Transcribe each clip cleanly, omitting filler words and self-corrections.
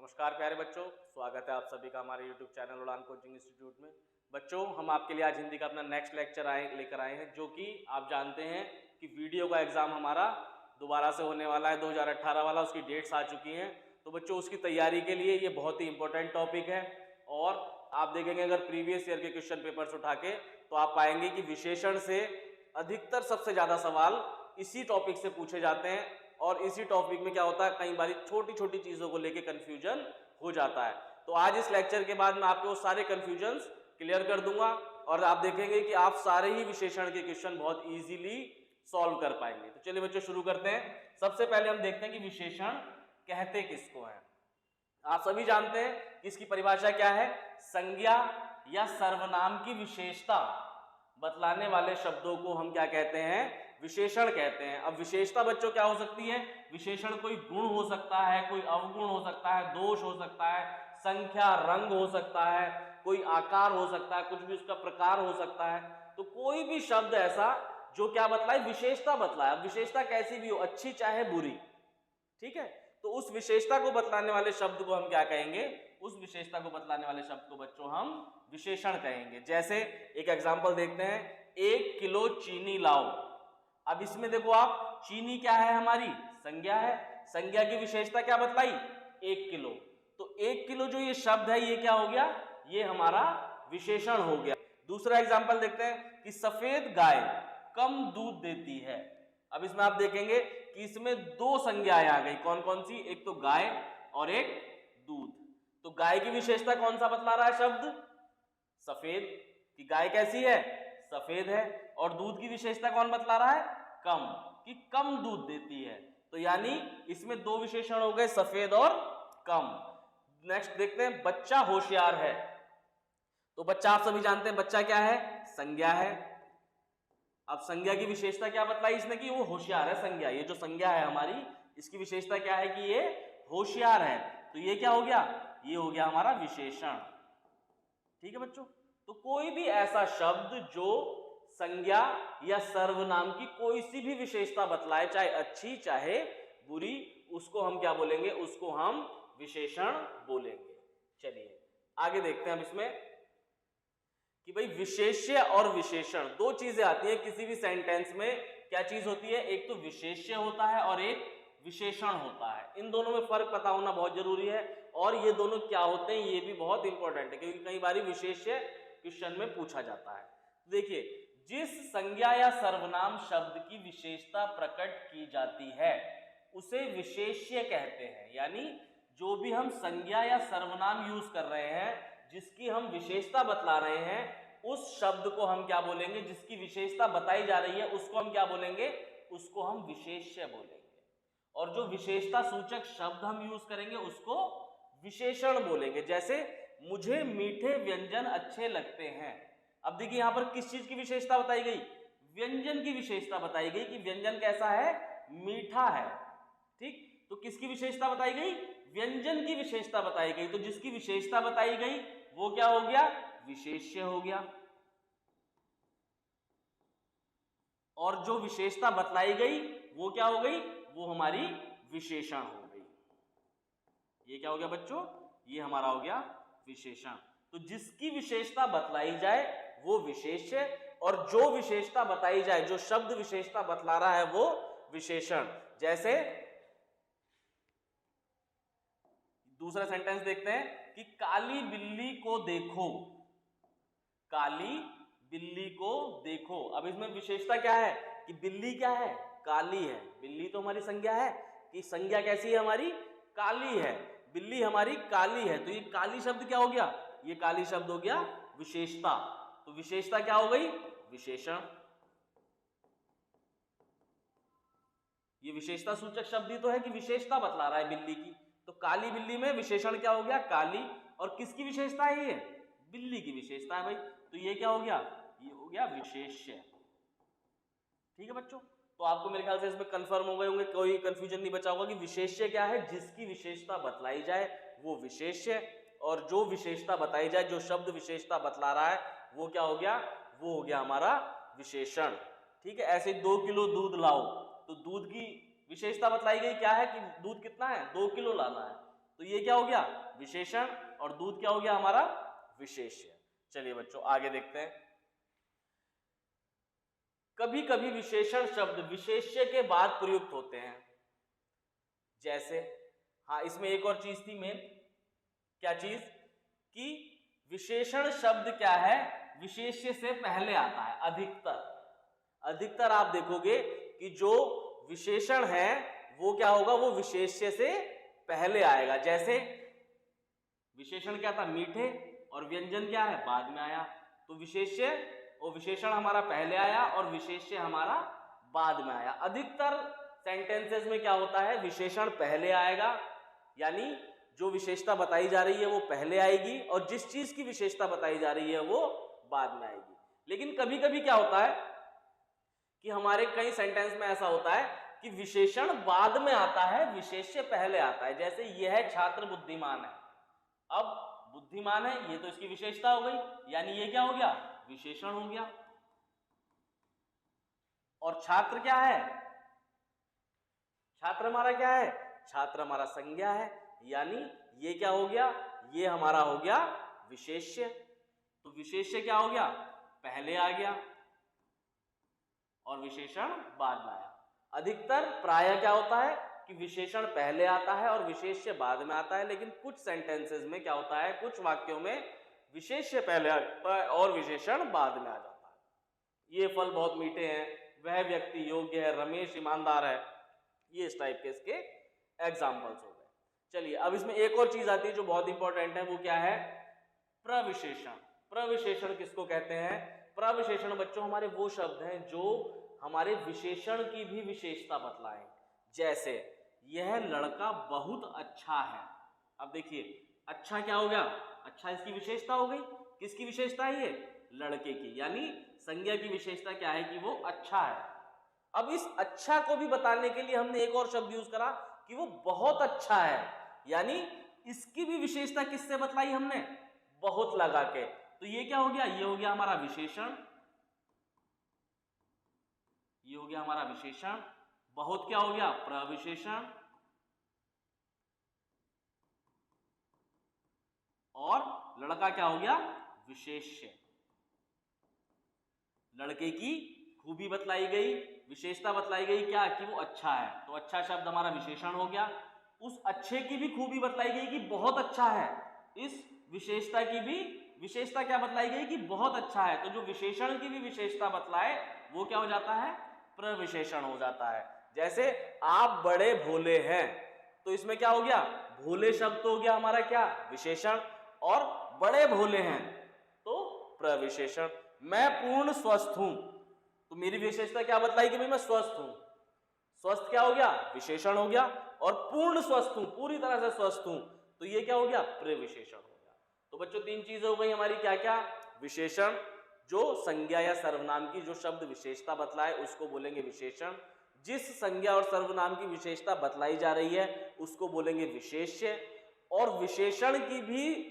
नमस्कार प्यारे बच्चों, स्वागत है आप सभी का हमारे YouTube चैनल उड़ान कोचिंग इंस्टीट्यूट में। बच्चों, हम आपके लिए आज हिंदी का अपना नेक्स्ट लेक्चर लेकर आए हैं, जो कि आप जानते हैं कि वीडियो का एग्ज़ाम हमारा दोबारा से होने वाला है 2018 वाला, उसकी डेट्स आ चुकी हैं। तो बच्चों, उसकी तैयारी के लिए ये बहुत ही इंपॉर्टेंट टॉपिक है। और आप देखेंगे अगर प्रीवियस ईयर के क्वेश्चन पेपर्स उठा के, तो आप पाएंगे कि विशेषण से अधिकतर सबसे ज़्यादा सवाल इसी टॉपिक से पूछे जाते हैं। और इसी टॉपिक में क्या होता है, कई बार छोटी छोटी चीज़ों को लेके कंफ्यूजन हो जाता है। तो आज इस लेक्चर के बाद मैं आपके वो सारे कंफ्यूजन्स क्लियर कर दूंगा और आप देखेंगे कि आप सारे ही विशेषण के क्वेश्चन बहुत इजीली सॉल्व कर पाएंगे। तो चलिए बच्चों, शुरू करते हैं। सबसे पहले हम देखते हैं कि विशेषण कहते किसको हैं। आप सभी जानते हैं कि इसकी परिभाषा क्या है। संज्ञा या सर्वनाम की विशेषता बतलाने वाले शब्दों को हम क्या कहते हैं, विशेषण कहते हैं। अब विशेषता बच्चों क्या हो सकती है, विशेषण कोई गुण हो सकता है, कोई अवगुण हो सकता है, दोष हो सकता है, संख्या, रंग हो सकता है, कोई आकार हो सकता है, कुछ भी उसका प्रकार हो सकता है। तो कोई भी शब्द ऐसा जो क्या बतलाए, विशेषता बतलाए। अब विशेषता कैसी भी हो, अच्छी चाहे बुरी, ठीक है, तो उस विशेषता को बतलाने वाले शब्द को हम क्या कहेंगे, उस विशेषता को बतलाने वाले शब्द को बच्चों हम विशेषण कहेंगे। जैसे एक एग्जांपल देखते हैं, 1 किलो चीनी लाओ। अब इसमें देखो आप, चीनी क्या है, हमारी संज्ञा है। संज्ञा की विशेषता क्या बतलाई, 1 किलो। तो 1 किलो जो ये शब्द है, ये क्या हो गया, ये हमारा विशेषण हो गया। दूसरा एग्जांपल देखते हैं कि सफेद गाय कम दूध देती है। अब इसमें आप देखेंगे कि इसमें दो संज्ञाएं आ गई। कौन कौन सी, एक तो गाय और एक दूध। तो गाय की विशेषता कौन सा बतला रहा है शब्द, सफेद, कि गाय कैसी है, सफेद है। और दूध की विशेषता कौन बतला रहा है, कम, कि कम दूध देती है। तो यानी इसमें दो विशेषण हो गए, सफेद और कम। नेक्स्ट देखते हैं, बच्चा होशियार है। तो बच्चा आप सभी जानते हैं, बच्चा क्या है, संज्ञा है। अब संज्ञा की विशेषता क्या बतलाई इसने, कि वो होशियार है। संज्ञा, ये जो संज्ञा है हमारी, इसकी विशेषता क्या है कि ये होशियार है। तो ये क्या हो गया, ये हो गया हमारा विशेषण। ठीक है बच्चों, तो कोई भी ऐसा शब्द जो संज्ञा या सर्वनाम की कोई सी भी विशेषता बतलाए, चाहे अच्छी चाहे बुरी, उसको हम क्या बोलेंगे, उसको हम विशेषण बोलेंगे। चलिए आगे देखते हैं हम इसमें कि भाई विशेष्य और विशेषण दो चीजें आती हैं किसी भी सेंटेंस में। क्या चीज होती है, एक तो विशेष्य होता है और एक विशेषण होता है। इन दोनों में फर्क पता होना बहुत जरूरी है। और ये दोनों क्या होते हैं, ये भी बहुत इंपॉर्टेंट है, क्योंकि कई बार विशेष्य क्वेश्चन में पूछा जाता है। देखिए, जिस संज्ञा या सर्वनाम शब्द की विशेषता प्रकट की जाती है उसे विशेष्य कहते हैं। यानी जो भी हम संज्ञा या सर्वनाम यूज कर रहे हैं, जिसकी हम विशेषता बतला रहे हैं, उस शब्द को हम क्या बोलेंगे, जिसकी विशेषता बताई जा रही है उसको हम क्या बोलेंगे, उसको हम विशेष्य बोलेंगे। और जो विशेषता सूचक शब्द हम यूज करेंगे उसको विशेषण बोलेंगे। जैसे मुझे मीठे व्यंजन अच्छे लगते हैं। अब देखिए यहां पर किस चीज की विशेषता बताई गई, व्यंजन की विशेषता बताई गई कि व्यंजन कैसा है, मीठा है। ठीक, तो किसकी विशेषता बताई गई, व्यंजन की विशेषता बताई गई। तो जिसकी विशेषता बताई गई वो क्या हो गया, विशेष्य हो गया। और जो विशेषता बतलाई गई वो क्या हो गई, वो हमारी विशेषण हो गई। ये क्या हो गया बच्चों, ये हमारा हो गया विशेषण। तो जिसकी विशेषता बतलाई जाए वो विशेष्य, और जो विशेषता बताई जाए, जो शब्द विशेषता बतला रहा है वो विशेषण। जैसे दूसरा सेंटेंस देखते हैं कि काली बिल्ली को देखो। काली बिल्ली को देखो। अब इसमें विशेषता क्या है कि बिल्ली क्या है, काली है। बिल्ली तो हमारी संज्ञा है, कि संज्ञा कैसी है हमारी, काली है। बिल्ली हमारी काली है। तो ये काली शब्द क्या हो गया, ये काली शब्द हो गया विशेषता। तो विशेषता क्या हो गई, विशेषण। ये विशेषता सूचक शब्द ही तो है कि विशेषता बतला रहा है बिल्ली की। तो काली बिल्ली में विशेषण क्या हो गया, काली। और किसकी विशेषता है ये, बिल्ली की विशेषता है भाई। तो ये क्या हो गया, ये हो गया विशेष्य। ठीक है बच्चों, तो आपको मेरे ख्याल से इसमें कंफर्म हो गए होंगे, कोई कंफ्यूजन नहीं बचा होगा कि विशेष्य क्या है, जिसकी विशेषता बतलाई जाए वो विशेष्य, और जो विशेषता बताई जाए, जो शब्द विशेषता बतला रहा है वो क्या हो गया, वो हो गया हमारा विशेषण। ठीक है, ऐसे 2 किलो दूध लाओ। तो दूध की विशेषता बतलाई गई क्या है कि दूध कितना है, 2 किलो लाना है। तो ये क्या हो गया, विशेषण, और दूध क्या हो गया हमारा, विशेष्य। चलिए बच्चों आगे देखते हैं। कभी कभी विशेषण शब्द विशेष्य के बाद प्रयुक्त होते हैं, जैसे, हाँ इसमें एक और चीज थी मेन, क्या चीज, कि विशेषण शब्द क्या है, विशेष्य से पहले आता है। अधिकतर आप देखोगे कि जो विशेषण है वो क्या होगा, वो विशेष्य से पहले आएगा। जैसे विशेषण क्या था, मीठे, और व्यंजन क्या है, बाद में आया। तो विशेष्य और विशेषण हमारा पहले आया और विशेष्य हमारा बाद में आया। अधिकतर सेंटेंसेस में क्या होता है, विशेषण पहले आएगा, यानी जो विशेषता बताई जा रही है वो पहले आएगी, और जिस चीज की विशेषता बताई जा रही है वो बाद में आएगी। लेकिन कभी कभी क्या होता है कि हमारे कई सेंटेंस में ऐसा होता है कि विशेषण बाद में आता है, विशेष्य पहले आता है। जैसे यह छात्र बुद्धिमान है, अब बुद्धिमान है ये तो इसकी विशेषता हो गई, यानी ये क्या हो गया, विशेषण हो गया। और छात्र क्या है, छात्र हमारा क्या है, छात्र हमारा संज्ञा है, यानी ये क्या हो गया, ये हमारा हो गया विशेष्य। तो विशेष्य क्या हो गया, पहले आ गया और विशेषण बाद में आया। अधिकतर प्रायः क्या होता है कि विशेषण पहले आता है और विशेष्य बाद में आता है। लेकिन कुछ सेंटेंसेस में क्या होता है, कुछ वाक्यों में विशेष्य पहले आता है और विशेषण बाद में आ जाता है। ये फल बहुत मीठे हैं, वह व्यक्ति योग्य है, रमेश ईमानदार है, ये इस टाइप के इसके एग्जाम्पल्स हो गए। चलिए अब इसमें एक और चीज आती है जो बहुत इंपॉर्टेंट है, वो क्या है, प्रविशेषण। प्रविशेषण किसको कहते हैं, प्रविशेषण बच्चों हमारे वो शब्द हैं जो हमारे विशेषण की भी विशेषता बतलाएं। जैसे यह लड़का बहुत अच्छा है। अब देखिए अच्छा क्या हो गया, अच्छा इसकी विशेषता हो गई, किसकी विशेषता है ये, लड़के की, यानी संज्ञा की विशेषता क्या है कि वो अच्छा है। अब इस अच्छा को भी बताने के लिए हमने एक और शब्द यूज करा कि वो बहुत अच्छा है, यानी इसकी भी विशेषता किससे बतलाई हमने, बहुत लगा के। तो ये क्या हो गया, ये हो गया हमारा विशेषण, ये हो गया हमारा विशेषण। बहुत क्या हो गया, प्रविशेषण, और लड़का क्या हो गया, विशेष्य। लड़के की खूबी बतलाई गई, विशेषता बतलाई गई क्या, कि वो अच्छा है, तो अच्छा शब्द हमारा विशेषण हो गया। उस अच्छे की भी खूबी बतलाई गई कि बहुत अच्छा है, इस विशेषता की भी विशेषता क्या बतलाई गई कि बहुत अच्छा है। तो जो विशेषण की भी विशेषता बतलाए वो क्या हो जाता है, प्रविशेषण हो जाता है। जैसे आप बड़े भोले हैं, तो इसमें क्या हो गया, भोले शब्द तो हो गया हमारा क्या, विशेषण, और बड़े भोले हैं तो प्रविशेषण। मैं पूर्ण स्वस्थ हूं, तो मेरी विशेषता क्या बतलाई कि भाई मैं स्वस्थ हूं, स्वस्थ क्या हो गया, विशेषण हो गया, और पूर्ण स्वस्थ हूं, पूरी तरह से स्वस्थ हूं, तो ये क्या हो गया, प्रविशेषण हो गया। तो बच्चों तीन चीजें हो गई हमारी, क्या क्या, विशेषण, जो संज्ञा या सर्वनाम की जो शब्द विशेषता बतलाए उसको बोलेंगे विशेषण, जिस संज्ञा और सर्वनाम की विशेषता बतलाई जा रही है उसको बोलेंगे विशेष्य, और विशेषण की भी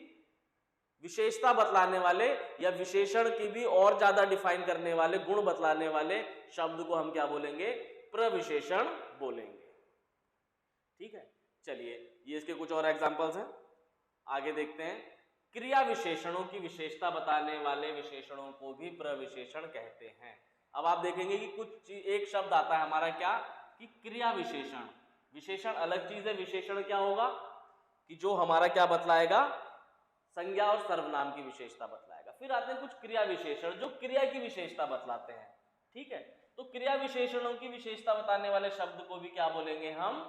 विशेषता बतलाने वाले या विशेषण की भी और ज्यादा डिफाइन करने वाले, गुण बतलाने वाले शब्द को हम क्या बोलेंगे, प्रविशेषण बोलेंगे। ठीक है, चलिए ये इसके कुछ और एग्जांपल्स हैं, आगे देखते हैं। क्रिया विशेषणों की विशेषता बताने वाले विशेषणों को भी प्रविशेषण कहते हैं। अब आप देखेंगे कि कुछ एक शब्द आता है हमारा क्या, कि क्रिया विशेषण। विशेषण अलग चीज है, विशेषण क्या होगा कि जो हमारा क्या बतलाएगा, संज्ञा और सर्वनाम की विशेषता बतलाएगा। फिर आते हैं कुछ क्रिया विशेषण जो क्रिया की विशेषता बतलाते हैं। ठीक है, तो क्रिया विशेषणों की विशेषता बताने वाले शब्द को भी क्या बोलेंगे हम,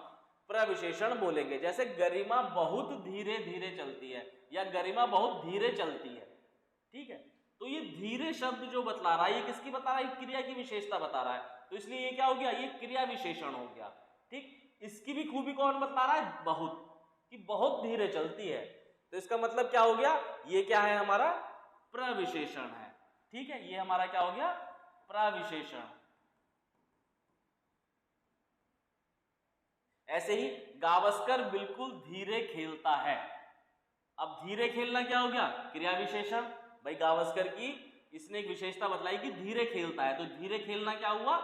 प्रविशेषण बोलेंगे। जैसे गरिमा बहुत धीरे धीरे चलती है, या गरिमा बहुत धीरे चलती है। ठीक है, तो ये धीरे शब्द जो बतला रहा है, ये किसकी बता रहा है, क्रिया की विशेषता बता रहा है, तो इसलिए ये क्या हो गया, ये क्रिया विशेषण हो गया। ठीक, इसकी भी खूबी कौन बतला रहा है, बहुत, कि बहुत धीरे चलती है, तो इसका मतलब क्या हो गया, ये क्या है हमारा, प्रविशेषण है। ठीक है, ये हमारा क्या हो गया, प्रविशेषण। ऐसे ही गावस्कर बिल्कुल धीरे खेलता है। अब धीरे खेलना क्या हो गया, क्रिया विशेषण। भाई गावस्कर की इसने एक विशेषता बतलाई कि धीरे खेलता है, तो धीरे खेलना क्या हुआ,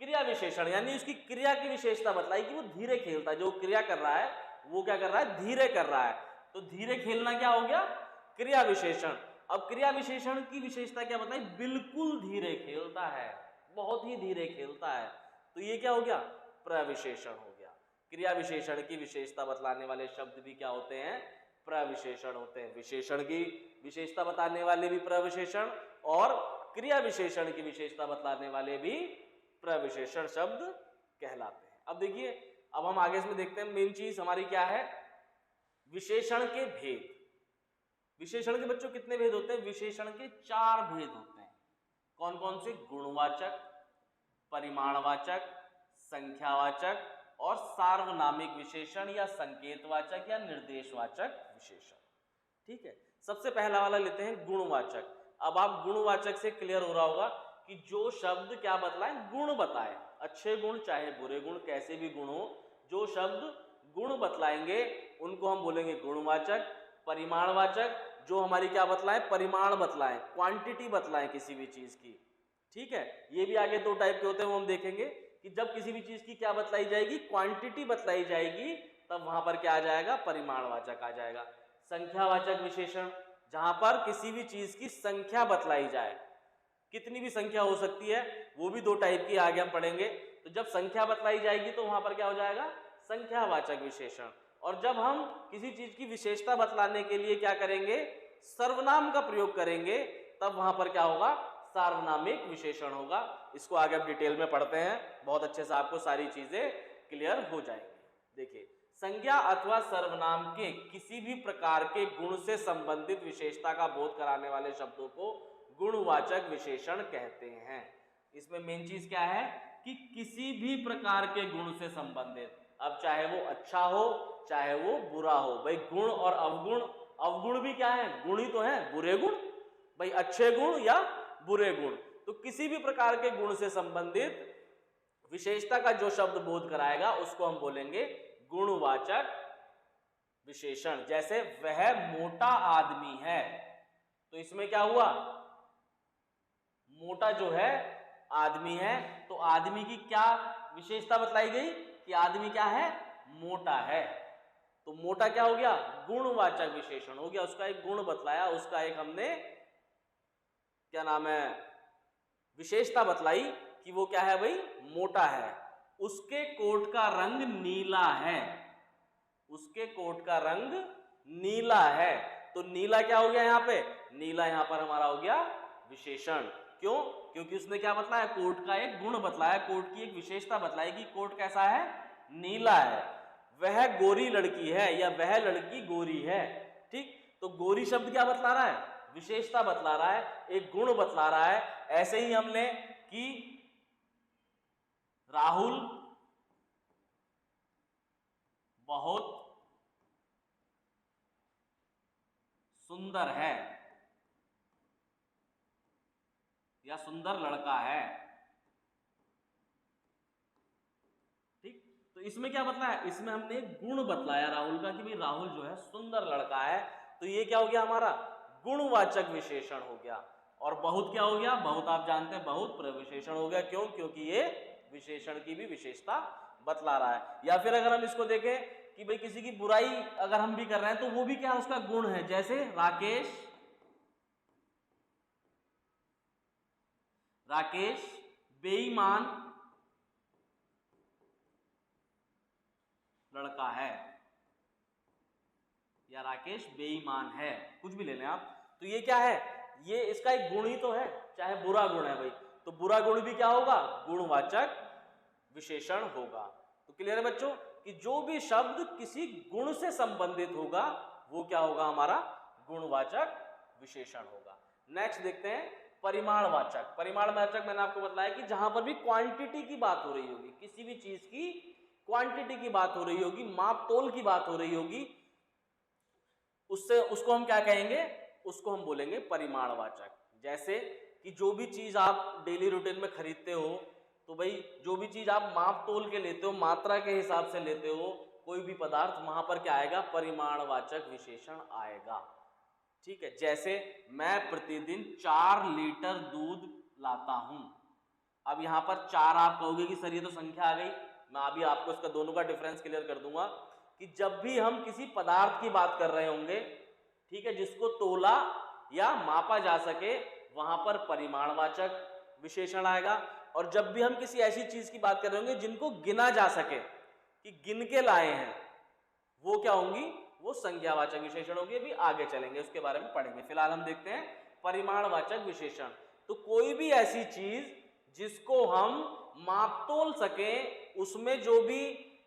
क्रिया विशेषण, यानी उसकी क्रिया की विशेषता बतलाई कि वो धीरे खेलता है, जो क्रिया कर रहा है वो क्या कर रहा है, धीरे कर रहा है। तो धीरे खेलना क्या हो गया, क्रिया विशेषण। अब क्रिया विशेषण की विशेषता क्या बताई, बिल्कुल धीरे खेलता है, बहुत ही धीरे खेलता है। तो ये क्या हो गया, प्रविशेषण हो गया। क्रिया विशेषण की विशेषता बतलाने वाले शब्द भी क्या होते हैं, प्रविशेषण होते हैं। विशेषण की विशेषता बताने वाले भी प्रविशेषण और क्रिया विशेषण की विशेषता बतलाने वाले भी प्रविशेषण शब्द कहलाते हैं। अब देखिए, अब हम आगे इसमें देखते हैं मेन चीज हमारी क्या है, विशेषण के भेद। विशेषण के बच्चों कितने भेद होते हैं, विशेषण के 4 भेद होते हैं। कौन कौन से, गुणवाचक, परिमाणवाचक, संख्यावाचक और सार्वनामिक विशेषण या संकेतवाचक या निर्देशवाचक विशेषण। ठीक है, सबसे पहला वाला लेते हैं गुणवाचक। अब आप गुणवाचक से क्लियर हो रहा होगा कि जो शब्द क्या बतलाए, गुण बताए, अच्छे गुण चाहे बुरे गुण कैसे भी गुण हो, जो शब्द गुण बतलाएंगे उनको हम बोलेंगे गुणवाचक। परिमाणवाचक, जो हमारी क्या बतलाए, परिमाण बतलाएं, क्वांटिटी बतलाएं किसी भी चीज की। ठीक है, ये भी आगे 2 टाइप के होते हैं, वो हम देखेंगे कि जब किसी भी चीज की क्या बतलाई जाएगी, क्वांटिटी बतलाई जाएगी, तब वहां पर क्या आ जाएगा, परिमाणवाचक आ जाएगा। संख्यावाचक विशेषण, जहां पर किसी भी चीज की संख्या बतलाई जाए, कितनी भी संख्या हो सकती है, वो भी 2 टाइप की आगे हम पढ़ेंगे। तो जब संख्या बतलाई जाएगी तो वहां पर क्या हो जाएगा, संख्यावाचक विशेषण। और जब हम किसी चीज की विशेषता बतलाने के लिए क्या करेंगे, सर्वनाम का प्रयोग करेंगे, तब वहां पर क्या होगा, सार्वनामिक विशेषण होगा। इसको आगे हम डिटेल में पढ़ते हैं, बहुत अच्छे से आपको सारी चीजें क्लियर हो जाएंगी। देखिए, संज्ञा अथवा सर्वनाम के किसी भी प्रकार के गुण से संबंधित विशेषता का बोध कराने वाले शब्दों को गुणवाचक विशेषण कहते हैं। इसमें मेन चीज क्या है कि किसी भी प्रकार के गुण से संबंधित, अब चाहे वो अच्छा हो चाहे वो बुरा हो, भाई गुण और अवगुण, अवगुण भी क्या है, गुण ही तो है, बुरे गुण, भाई अच्छे गुण या बुरे गुण। तो किसी भी प्रकार के गुण से संबंधित विशेषता का जो शब्द बोध कराएगा उसको हम बोलेंगे गुणवाचक विशेषण। जैसे वह मोटा आदमी है, तो इसमें क्या हुआ, मोटा जो है आदमी है, तो आदमी की क्या विशेषता बतलाई गई कि आदमी क्या है, मोटा है। तो मोटा क्या हो गया, गुणवाचक विशेषण हो गया, उसका एक गुण बतलाया, उसका एक हमने क्या नाम है, विशेषता बतलाई कि वो क्या है भाई, मोटा है। उसके कोट का रंग नीला है, उसके कोट का रंग नीला है। तो नीला क्या हो गया यहाँ पे, नीला यहाँ पर हमारा हो गया विशेषण। क्यों, क्योंकि उसने क्या बतलाया, कोट का एक गुण बतलाया, कोट की एक विशेषता बतलाई कि कोट कैसा है, नीला है। वह गोरी लड़की है या वह लड़की गोरी है। ठीक, तो गोरी शब्द क्या बतला रहा है, विशेषता बतला रहा है, एक गुण बतला रहा है। ऐसे ही हमने कि राहुल बहुत सुंदर है या सुंदर लड़का है। ठीक, तो इसमें क्या बतलाया, इसमें हमने गुण बतलाया राहुल का कि भाई राहुल जो है सुंदर लड़का है। तो ये क्या हो गया, हमारा गुणवाचक विशेषण हो गया। और बहुत क्या हो गया, बहुत आप जानते हैं, बहुत प्रविशेषण हो गया। क्यों, क्योंकि ये विशेषण की भी विशेषता बतला रहा है। या फिर अगर हम इसको देखें कि भाई किसी की बुराई अगर हम भी कर रहे हैं तो वो भी क्या उसका गुण है। जैसे राकेश बेईमान लड़का है या राकेश बेईमान है, कुछ भी ले लें आप। तो ये क्या है, ये इसका एक गुण ही तो है, चाहे बुरा गुण है भाई, तो बुरा गुण भी क्या होगा, गुणवाचक विशेषण होगा। तो क्लियर है बच्चों कि जो भी शब्द किसी गुण से संबंधित होगा वो क्या होगा, हमारा गुणवाचक विशेषण होगा। नेक्स्ट देखते हैं परिमाणवाचक। परिमाणवाचक मैंने आपको बताया कि जहां पर भी क्वांटिटी की बात हो रही होगी, किसी भी चीज की क्वांटिटी की बात हो रही होगी, माप तोल की बात हो रही होगी, उससे उसको हम क्या कहेंगे, उसको हम बोलेंगे परिमाणवाचक। जैसे कि जो भी चीज आप डेली रूटीन में खरीदते हो, तो भाई जो भी चीज आप माप तोल के लेते हो, मात्रा के हिसाब से लेते हो कोई भी पदार्थ, वहां पर क्या आएगा, परिमाणवाचक विशेषण आएगा। ठीक है, जैसे मैं प्रतिदिन 4 लीटर दूध लाता हूं। अब यहां पर 4 आप कहोगे कि सर ये तो संख्या आ गई, मैं अभी आपको इसका दोनों का डिफरेंस क्लियर कर दूंगा। कि जब भी हम किसी पदार्थ की बात कर रहे होंगे, ठीक है, जिसको तोला या मापा जा सके, वहां पर परिमाणवाचक विशेषण आएगा। और जब भी हम किसी ऐसी चीज की बात कर रहे होंगे जिनको गिना जा सके, कि गिन के लाए हैं, वो क्या होंगी, वो संज्ञावाचक विशेषण होगी। अभी आगे चलेंगे उसके बारे में पढ़ेंगे। फिलहाल हम देखते हैं परिमाणवाचक विशेषण। तो कोई भी ऐसी चीज जिसको हम माप तोल सके, उसमें जो भी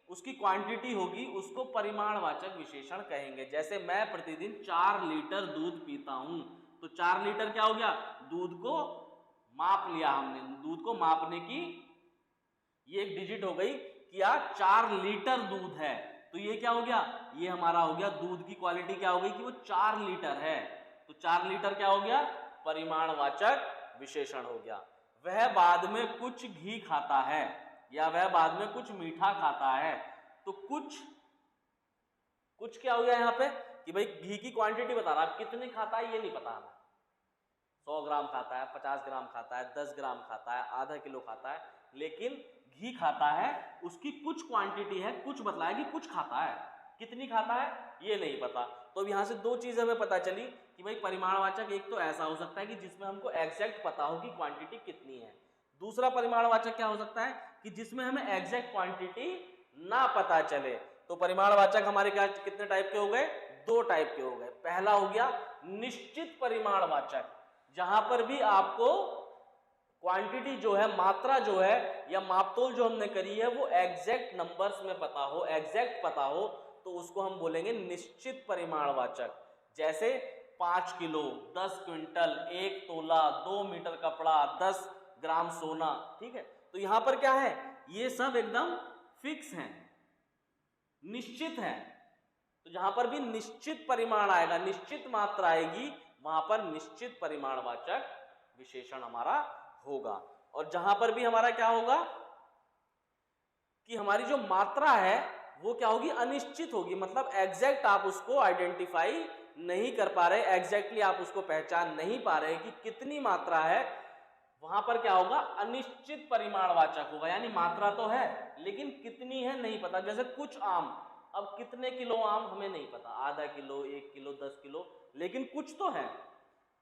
उसकी क्वांटिटी होगी उसको परिमाणवाचक विशेषण कहेंगे। जैसे मैं प्रतिदिन 4 लीटर दूध पीता हूं, तो 4 लीटर क्या हो गया, दूध को माप लिया हमने, दूध को मापने की ये एक डिजिट हो गई कि यार 4 लीटर दूध है, तो ये क्या हो गया, ये हमारा हो गया दूध की क्वालिटी क्या हो गई कि वो 4 लीटर है। तो 4 लीटर क्या हो गया, परिमाणवाचक विशेषण हो गया। वह बाद में कुछ घी खाता है, या वह बाद में कुछ मीठा खाता है, तो कुछ क्या हो गया यहाँ पे कि भाई घी की क्वांटिटी बता रहा, कितने खाता है ये नहीं पता हमें, 100 ग्राम खाता है, 50 ग्राम खाता है, 10 ग्राम खाता है, आधा किलो खाता है, लेकिन घी खाता है, उसकी कुछ क्वांटिटी है, कुछ बतलाया कि कुछ खाता है, कितनी खाता है ये नहीं पता। तो अब यहाँ से दो चीजें हमें पता चली कि भाई परिमाणवाचक एक तो ऐसा हो सकता है कि जिसमें हमको एग्जैक्ट पता हो कि क्वांटिटी कितनी है। दूसरा परिमाणवाचक क्या हो सकता है कि जिसमें हमें एग्जैक्ट क्वांटिटी ना पता चले। तो परिमाणवाचक हमारे क्या कितने टाइप के हो गए, 2 टाइप के हो गए। पहला हो गया निश्चित परिमाणवाचक, जहां पर भी आपको क्वांटिटी जो है, मात्रा जो है या मापतोल जो हमने करी है वो एग्जैक्ट नंबर्स में पता हो, एग्जैक्ट पता हो, तो उसको हम बोलेंगे निश्चित परिमाणवाचक। जैसे 5 किलो, 10 क्विंटल, 1 तोला, 2 मीटर कपड़ा, 10 ग्राम सोना, ठीक है। तो यहां पर क्या है, ये सब एकदम फिक्स हैं, निश्चित है। तो जहां पर भी निश्चित परिमाण आएगा, निश्चित मात्रा आएगी, वहां पर निश्चित परिमाणवाचक विशेषण हमारा होगा। और जहां पर भी हमारा क्या होगा कि हमारी जो मात्रा है वो क्या होगी, अनिश्चित होगी, मतलब एग्जैक्ट आप उसको आइडेंटिफाई नहीं कर पा रहे, एग्जैक्टली आप उसको पहचान नहीं पा रहे कि कितनी मात्रा है, वहां पर क्या होगा, अनिश्चित परिमाणवाचक होगा। यानी मात्रा तो है लेकिन कितनी है नहीं पता। जैसे कुछ आम, अब कितने किलो आम हमें नहीं पता, आधा किलो, 1 किलो, 10 किलो, लेकिन कुछ तो है,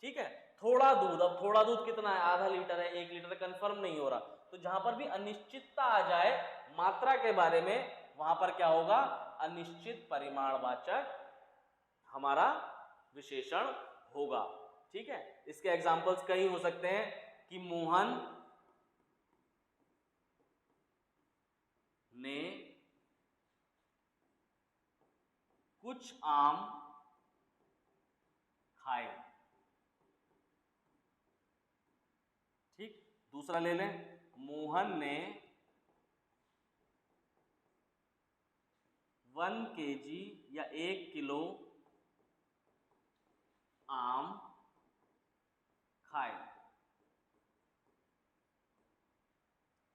ठीक है। थोड़ा दूध, अब थोड़ा दूध कितना है, आधा लीटर है, 1 लीटर, कंफर्म नहीं हो रहा। तो जहां पर भी अनिश्चितता आ जाए मात्रा के बारे में, वहां पर क्या होगा, अनिश्चित परिमाणवाचक हमारा विशेषण होगा, ठीक है। इसके एग्जांपल्स कई हो सकते हैं कि मोहन ने कुछ आम खाए, ठीक। दूसरा ले लें, मोहन ने 1 केजी या 1 किलो आम खाए,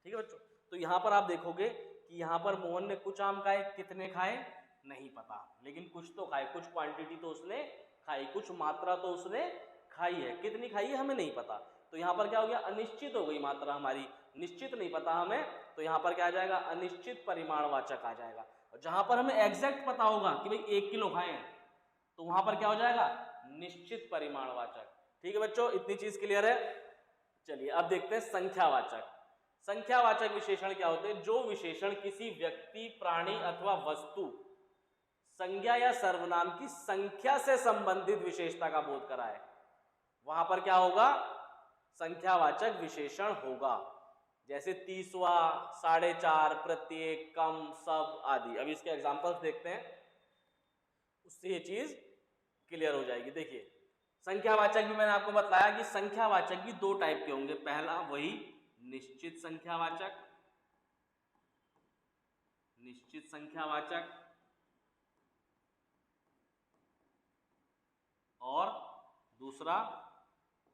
ठीक है बच्चों। तो यहां पर आप देखोगे कि यहां पर मोहन ने कुछ आम खाए, कितने खाए नहीं पता, लेकिन कुछ तो खाए, कुछ क्वांटिटी तो उसने खाई, कुछ मात्रा तो उसने खाई है, कितनी खाई है हमें नहीं पता। तो यहाँ पर क्या हो गया, अनिश्चित हो गई मात्रा हमारी, निश्चित नहीं पता हमें, तो यहाँ पर क्या आ जाएगा, अनिश्चित परिमाणवाचक आ जाएगा। और जहां पर हमें एग्जैक्ट पता होगा कि भाई 1 किलो खाए हैं, तो वहां पर क्या हो जाएगा, निश्चित परिमाणवाचक। ठीक है बच्चों, इतनी चीज क्लियर है। चलिए अब देखते हैं संख्यावाचक। संख्यावाचक विशेषण क्या होते हैं, जो विशेषण किसी व्यक्ति, प्राणी अथवा वस्तु, संज्ञा या सर्वनाम की संख्या से संबंधित विशेषता का बोध कराए, वहां पर क्या होगा, संख्यावाचक विशेषण होगा। जैसे 30वां, 4.5, प्रत्येक, कम, सब आदि। अब इसके एग्जांपल्स देखते हैं, उससे ये चीज क्लियर हो जाएगी। देखिए संख्यावाचक भी मैंने आपको बताया कि संख्यावाचक भी 2 टाइप के होंगे। पहला वही निश्चित संख्यावाचक, निश्चित संख्यावाचक, और दूसरा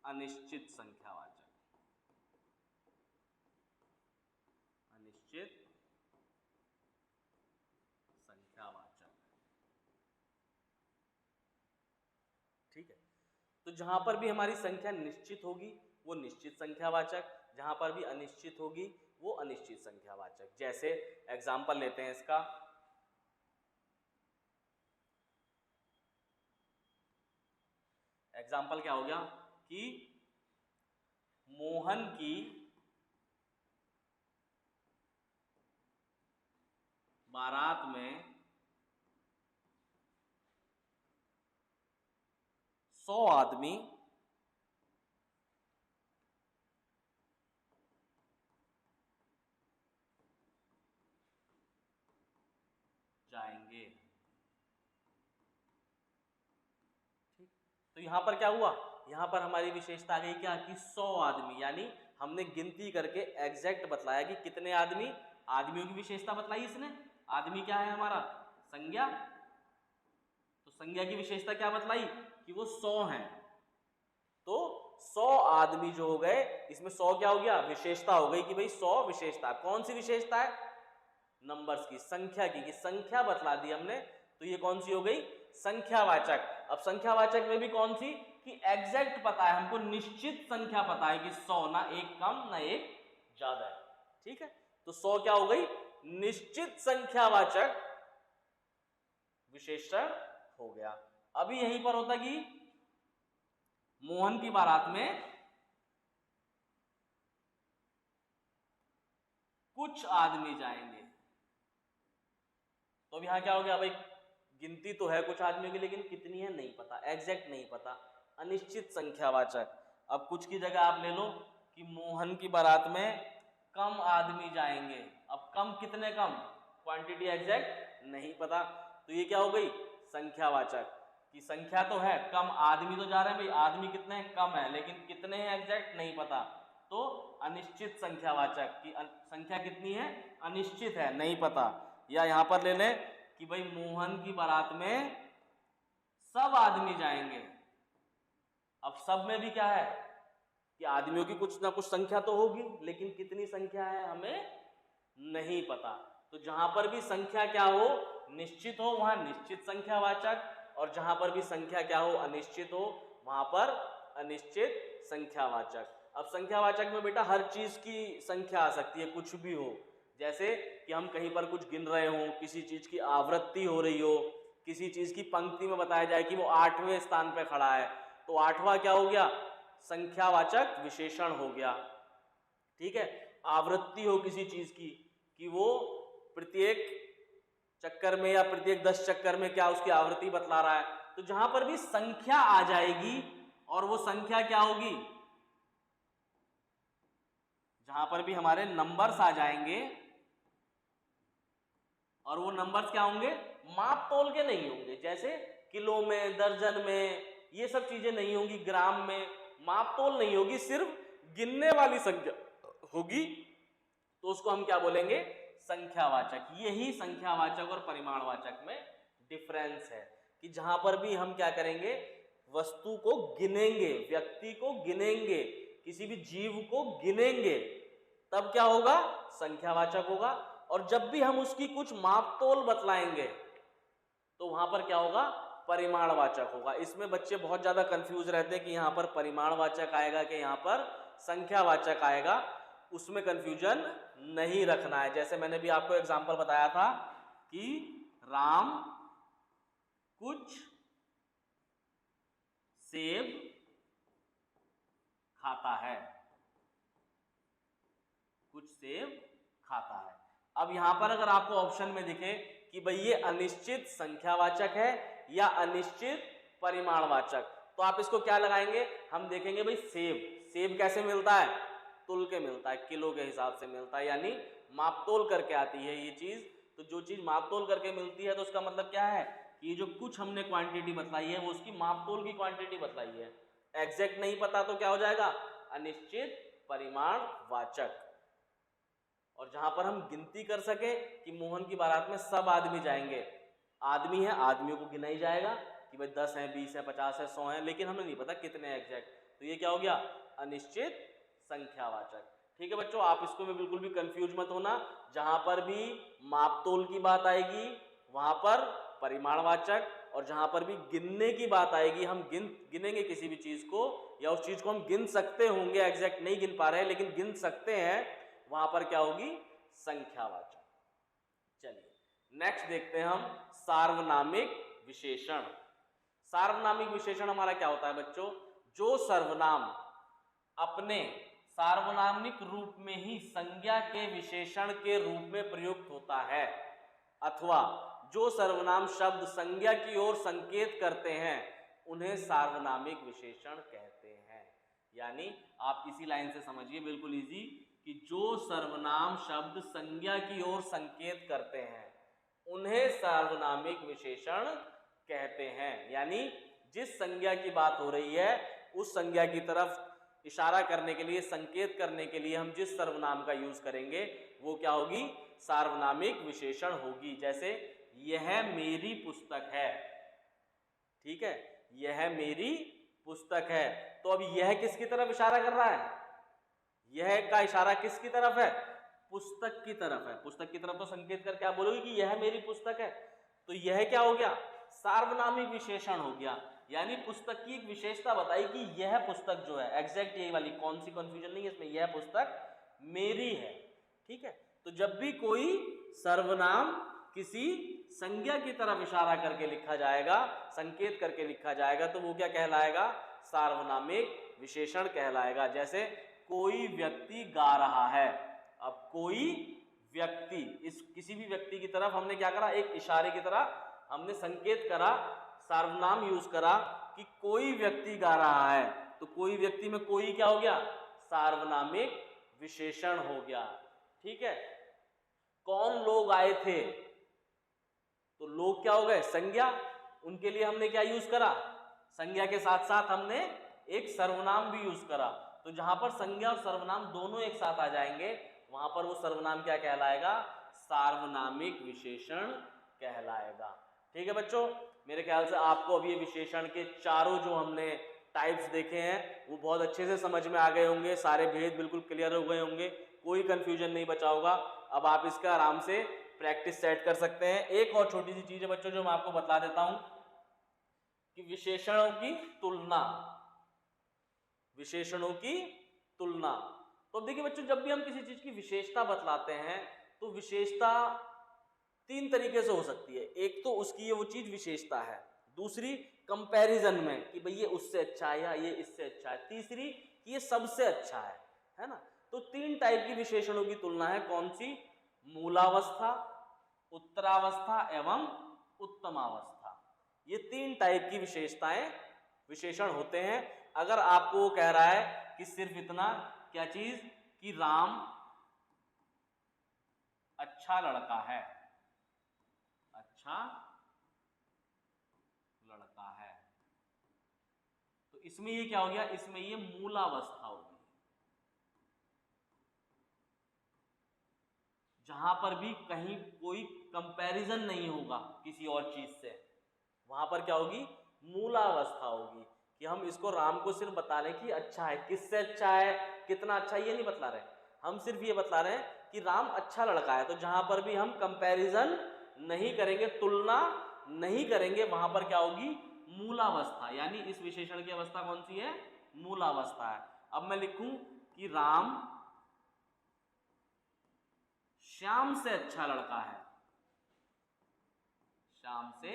अनिश्चित संख्यावाचक, अनिश्चित संख्यावाचक, ठीक है। तो जहां पर भी हमारी संख्या निश्चित होगी वो निश्चित संख्यावाचक, जहां पर भी अनिश्चित होगी वो अनिश्चित संख्यावाचक। जैसे एग्जांपल लेते हैं इसका, एग्जाम्पल क्या हो गया कि मोहन की बारात में 100 आदमी जाएंगे। ठीक, तो यहां पर क्या हुआ, यहां पर हमारी विशेषता आ गई क्या कि 100 आदमी, यानी हमने गिनती करके एग्जैक्ट बतलाया कि कितने आदमी, आदमियों की विशेषता बतलाई इसने। आदमी क्या है हमारा, संज्ञा, तो संज्ञा की विशेषता क्या बतलाई कि वो 100 हैं। तो 100 आदमी जो हो गए, इसमें 100 क्या हो गया, विशेषता हो गई कि भाई 100 विशेषता। कौन सी विशेषता है, नंबर्स की, संख्या की, कि संख्या बतला दी हमने, तो ये कौन सी हो गई, संख्यावाचक। अब संख्यावाचक में भी कौन सी कि एग्जैक्ट पता है हमको, निश्चित संख्या पता है कि 100, ना एक कम ना एक ज्यादा है। ठीक है, तो 100 क्या हो गई, निश्चित संख्यावाचक विशेषण हो गया। अभी यहीं पर होता कि मोहन की बारात में कुछ आदमी जाएंगे, तो अब यहां क्या हो गया भाई, गिनती तो है कुछ आदमियों की, लेकिन कितनी है नहीं पता, एग्जैक्ट नहीं पता, अनिश्चित संख्यावाचक। अब कुछ की जगह आप ले लो कि मोहन की बारात में कम आदमी जाएंगे। अब कम कितने कम, क्वांटिटी एग्जैक्ट नहीं पता, तो ये क्या हो गई, संख्यावाचक, कि संख्या तो है, कम आदमी तो जा रहे हैं भाई, आदमी कितने हैं, कम है, लेकिन कितने हैं एग्जैक्ट नहीं पता, तो अनिश्चित संख्यावाचक, की संख्या कितनी है, अनिश्चित है, नहीं पता। या यहां पर ले लें कि भाई मोहन की बारात में सब आदमी जाएंगे। अब सब में भी क्या है कि आदमियों की कुछ ना कुछ संख्या तो होगी, लेकिन कितनी संख्या है हमें नहीं पता। तो जहां पर भी संख्या क्या हो, निश्चित हो, वहां निश्चित संख्यावाचक, और जहां पर भी संख्या क्या हो, अनिश्चित हो, वहां पर अनिश्चित संख्यावाचक। अब संख्यावाचक में बेटा हर चीज की संख्या आ सकती है, कुछ भी हो, जैसे कि हम कहीं पर कुछ गिन रहे हो, किसी चीज की आवृत्ति हो रही हो, किसी चीज की पंक्ति में बताया जाए कि वो 8वें स्थान पर खड़ा है, तो 8वां क्या हो गया, संख्यावाचक विशेषण हो गया। ठीक है, आवृत्ति हो किसी चीज की कि वो प्रत्येक चक्कर में या प्रत्येक 10 चक्कर में क्या उसकी आवृत्ति बतला रहा है, तो जहां पर भी संख्या आ जाएगी, और वो संख्या क्या होगी, जहां पर भी हमारे नंबर्स आ जाएंगे, और वो नंबर्स क्या होंगे, माप तोल के नहीं होंगे, जैसे किलो में, दर्जन में, ये सब चीजें नहीं होंगी, ग्राम में माप तोल नहीं होगी, सिर्फ गिनने वाली संख्या होगी, तो उसको हम क्या बोलेंगे, संख्यावाचक। यही संख्यावाचक और परिमाणवाचक में डिफरेंस है, कि जहां पर भी हम क्या करेंगे, वस्तु को गिनेंगे, व्यक्ति को गिनेंगे, किसी भी जीव को गिनेंगे, तब क्या होगा, संख्यावाचक होगा। और जब भी हम उसकी कुछ मापतोल बतलाएंगे, तो वहां पर क्या होगा, परिमाणवाचक होगा। इसमें बच्चे बहुत ज्यादा कंफ्यूज रहते हैं कि यहाँ पर परिमाणवाचक आएगा कि यहाँ पर संख्यावाचक आएगा, उसमें कंफ्यूजन नहीं रखना है। जैसे मैंने भी आपको एग्जांपल बताया था कि राम कुछ सेब खाता है, कुछ सेब खाता है। अब यहां पर अगर आपको ऑप्शन में दिखे कि भाई ये अनिश्चित संख्यावाचक है या अनिश्चित परिमाणवाचक, तो आप इसको क्या लगाएंगे, हम देखेंगे भाई सेब कैसे मिलता है, तुल के मिलता है, किलो के हिसाब से मिलता है, यानी मापतोल करके आती है ये चीज। तो जो चीज मापतोल करके मिलती है, तो उसका मतलब क्या है कि जो कुछ हमने क्वांटिटी बतलाई है वो उसकी मापतोल की क्वांटिटी बतलाई है। एग्जैक्ट नहीं पता तो क्या हो जाएगा, अनिश्चित परिमाणवाचक। और जहां पर हम गिनती कर सके कि मोहन की बारात में सब आदमी जाएंगे, आदमी है, आदमियों को गिना ही जाएगा कि भाई 10 है, 20 है, 50 है, 100 है, लेकिन हमें नहीं पता कितने एग्जैक्ट, तो ये क्या हो गया, अनिश्चित संख्यावाचक। ठीक है बच्चों, आप इसको में बिल्कुल भी कंफ्यूज मत होना, जहां पर भी मापतोल की बात आएगी वहां पर परिमाणवाचक, और जहां पर भी गिनने की बात आएगी, हम गिनेंगे किसी भी चीज को, या उस चीज को हम गिन सकते होंगे, एग्जैक्ट नहीं गिन पा रहे हैं लेकिन गिन सकते हैं, वहां पर क्या होगी, संख्यावाचक। चलिए नेक्स्ट देखते हैं हम सार्वनामिक विशेषण। सार्वनामिक विशेषण हमारा क्या होता है बच्चों? जो सर्वनाम अपने सार्वनामिक रूप में ही संज्ञा के विशेषण के रूप में प्रयुक्त होता है, अथवा जो सर्वनाम शब्द संज्ञा की ओर संकेत करते हैं, उन्हें सार्वनामिक विशेषण कहते हैं। यानी आप इसी लाइन से समझिए, बिल्कुल इजी, कि जो सर्वनाम शब्द संज्ञा की ओर संकेत करते हैं, उन्हें सार्वनामिक विशेषण कहते हैं। यानी जिस संज्ञा की बात हो रही है, उस संज्ञा की तरफ इशारा करने के लिए, संकेत करने के लिए हम जिस सर्वनाम का यूज करेंगे, वो क्या होगी? सार्वनामिक विशेषण होगी। जैसे यह मेरी पुस्तक है, ठीक है, यह मेरी पुस्तक है। तो अब यह किसकी तरफ इशारा कर रहा है? यह का इशारा किसकी तरफ है? पुस्तक की तरफ है। पुस्तक की तरफ तो संकेत करके आप बोलोगे कि यह मेरी पुस्तक है, तो यह क्या हो गया? सार्वनामिक विशेषण हो गया। यानी पुस्तक की एक विशेषता बताई कि यह पुस्तक जो है, एग्जैक्ट यही वाली, कौन सी कंफ्यूजन नहीं है इसमें, यह पुस्तक मेरी है, ठीक है। तो जब भी कोई सर्वनाम किसी संज्ञा की तरफ इशारा करके लिखा जाएगा, संकेत करके लिखा जाएगा, तो वो क्या कहलाएगा? सार्वनामिक विशेषण कहलाएगा। जैसे कोई व्यक्ति गा रहा है। अब कोई व्यक्ति, इस किसी भी व्यक्ति की तरफ हमने क्या करा? एक इशारे की तरह हमने संकेत करा, सार्वनाम यूज करा कि कोई व्यक्ति गा रहा है। तो कोई व्यक्ति में कोई क्या हो गया? सार्वनामिक विशेषण हो गया, ठीक है। कौन लोग आए थे? तो लोग क्या हो गए? संज्ञा। उनके लिए हमने क्या यूज करा? संज्ञा के साथ साथ हमने एक सर्वनाम भी यूज करा। तो जहां पर संज्ञा और सर्वनाम दोनों एक साथ आ जाएंगे, वहां पर वो सर्वनाम क्या कहलाएगा? सार्वनामिक विशेषण कहलाएगा। ठीक है बच्चों, मेरे ख्याल से आपको अभी ये विशेषण के चारों जो हमने टाइप्स देखे हैं वो बहुत अच्छे से समझ में आ गए होंगे, सारे भेद बिल्कुल क्लियर हो गए होंगे, कोई कंफ्यूजन नहीं बचा होगा। अब आप इसका आराम से प्रैक्टिस सेट कर सकते हैं। एक और छोटी सी चीज है बच्चों जो मैं आपको बता देता हूं कि विशेषणों की तुलना, विशेषणों की तुलना। तो देखिए बच्चों, जब भी हम किसी चीज की विशेषता बतलाते हैं तो विशेषता तीन तरीके से हो सकती है। एक तो उसकी ये वो चीज विशेषता है, दूसरी कंपैरिजन में कि भाई ये उससे अच्छा है या ये इससे अच्छा है, तीसरी कि ये सबसे अच्छा है ना। तो तीन टाइप की विशेषणों की तुलना है। कौन सी? मूलावस्था, उत्तरावस्था एवं उत्तमावस्था। ये तीन टाइप की विशेषताएं, विशेषण होते हैं। अगर आपको वो कह रहा है कि सिर्फ इतना, क्या चीज? कि राम अच्छा लड़का है, अच्छा लड़का है, तो इसमें ये क्या हो गया? इसमें ये मूलावस्था होगी। जहां पर भी कहीं कोई कंपैरिजन नहीं होगा किसी और चीज से, वहां पर क्या होगी? मूलावस्था होगी। कि हम इसको राम को सिर्फ बता रहे हैं कि अच्छा है, किससे अच्छा है, कितना अच्छा है, ये नहीं बतला रहे, हम सिर्फ ये बतला रहे हैं कि राम अच्छा लड़का है। तो जहां पर भी हम कंपैरिजन नहीं करेंगे, तुलना नहीं करेंगे, वहां पर क्या होगी? मूलावस्था। यानी इस विशेषण की अवस्था कौन सी है? मूलावस्था है। अब मैं लिखूं कि राम श्याम से अच्छा लड़का है, श्याम से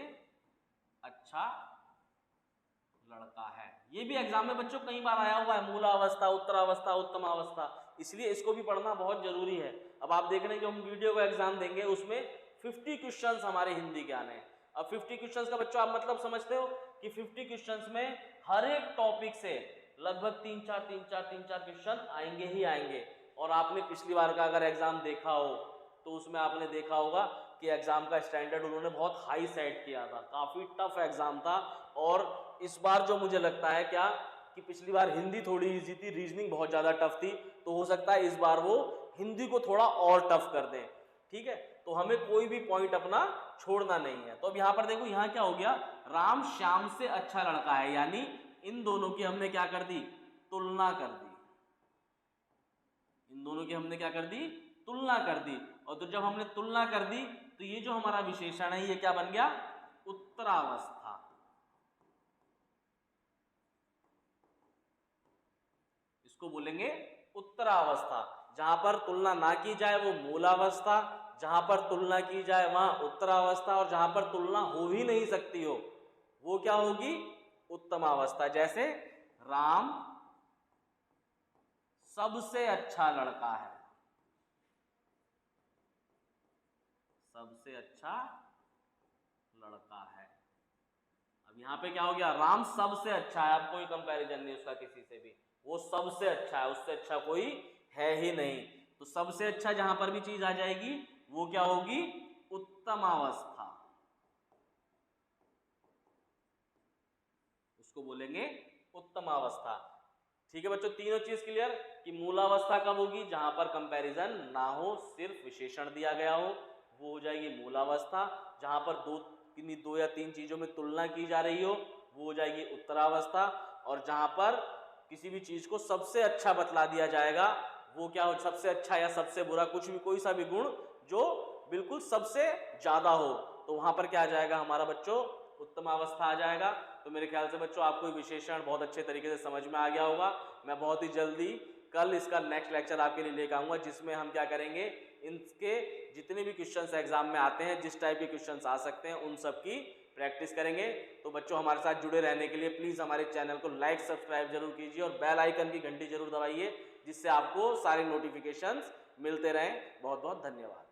अच्छा लड़का है। ये भी एग्जाम में बच्चों कई बार आया हुआ है, मूलावस्था, उत्तरावस्था, उत्तमावस्था, इसलिए इसको भी पढ़ना बहुत जरूरी है। अब आप देख रहे हैं जो हम वीडियो का एग्जाम देंगे उसमें 50 क्वेश्चंस हमारे हिंदी के आने हैं। अब 50 क्वेश्चंस का बच्चों आप मतलब समझते हो कि 50 क्वेश्चंस में हर एक टॉपिक से लगभग 3-4 क्वेश्चन आएंगे ही आएंगे। और आपने पिछली बार का अगर एग्जाम देखा हो तो उसमें आपने देखा होगा कि एग्जाम का स्टैंडर्ड उन्होंने बहुत हाई सेट किया था, काफी टफ एग्जाम था। और इस बार जो मुझे लगता है क्या कि पिछली बार हिंदी थोड़ी इजी थी, रीजनिंग बहुत ज्यादा टफ थी, तो हो सकता है इस बार वो हिंदी को थोड़ा और टफ कर दें। ठीक है, तो हमें कोई भी पॉइंट अपना छोड़ना नहीं है। तो अब यहाँ पर देखो, यहाँ क्या हो गया? राम श्याम से अच्छा लड़का है, यानी इन दोनों की हमने क्या कर दी? तुलना कर दी। इन दोनों की हमने क्या कर दी? तुलना कर दी। और तो जब हमने तुलना कर दी तो ये जो हमारा विशेषण है ये क्या बन गया? उत्तरावस्था। इसको बोलेंगे उत्तरावस्था। जहां पर तुलना ना की जाए वो मूलावस्था, जहां पर तुलना की जाए वहां उत्तरावस्था, और जहां पर तुलना हो ही नहीं सकती हो वो क्या होगी? उत्तमावस्था। जैसे राम सबसे अच्छा लड़का है, सबसे अच्छा लड़का है। अब यहां पे क्या हो गया? राम सबसे अच्छा है, अब कोई कंपैरिजन नहीं उसका किसी से भी, वो सबसे अच्छा है, उससे अच्छा कोई है ही नहीं। तो सबसे अच्छा जहां पर भी चीज आ जाएगी वो क्या होगी? उत्तमावस्था, उसको बोलेंगे उत्तमावस्था। ठीक है बच्चों, तीनों चीज क्लियर कि मूलावस्था कब होगी? जहां पर कंपैरिजन ना हो, सिर्फ विशेषण दिया गया हो, वो हो जाएगी मूलावस्था। जहां पर दो या तीन चीजों में तुलना की जा रही हो, वो हो जाएगी उत्तरावस्था। और जहां पर किसी भी चीज को सबसे अच्छा बतला दिया जाएगा, वो क्या हो? सबसे अच्छा या सबसे बुरा, कुछ भी, कोई सा भी गुण जो बिल्कुल सबसे ज्यादा हो, तो वहां पर क्या आ जाएगा हमारा बच्चों? उत्तमावस्था आ जाएगा। तो मेरे ख्याल से बच्चों आपको विशेषण बहुत अच्छे तरीके से समझ में आ गया होगा। मैं बहुत ही जल्दी कल इसका नेक्स्ट लेक्चर आपके लिए लेकर आऊंगा, जिसमें हम क्या करेंगे, इनके जितने भी क्वेश्चंस एग्जाम में आते हैं, जिस टाइप के क्वेश्चंस आ सकते हैं, उन सब की प्रैक्टिस करेंगे। तो बच्चों हमारे साथ जुड़े रहने के लिए प्लीज हमारे चैनल को लाइक सब्सक्राइब जरूर कीजिए और बेल आइकन की घंटी जरूर दबाइए, जिससे आपको सारे नोटिफिकेशंस मिलते रहें। बहुत बहुत धन्यवाद।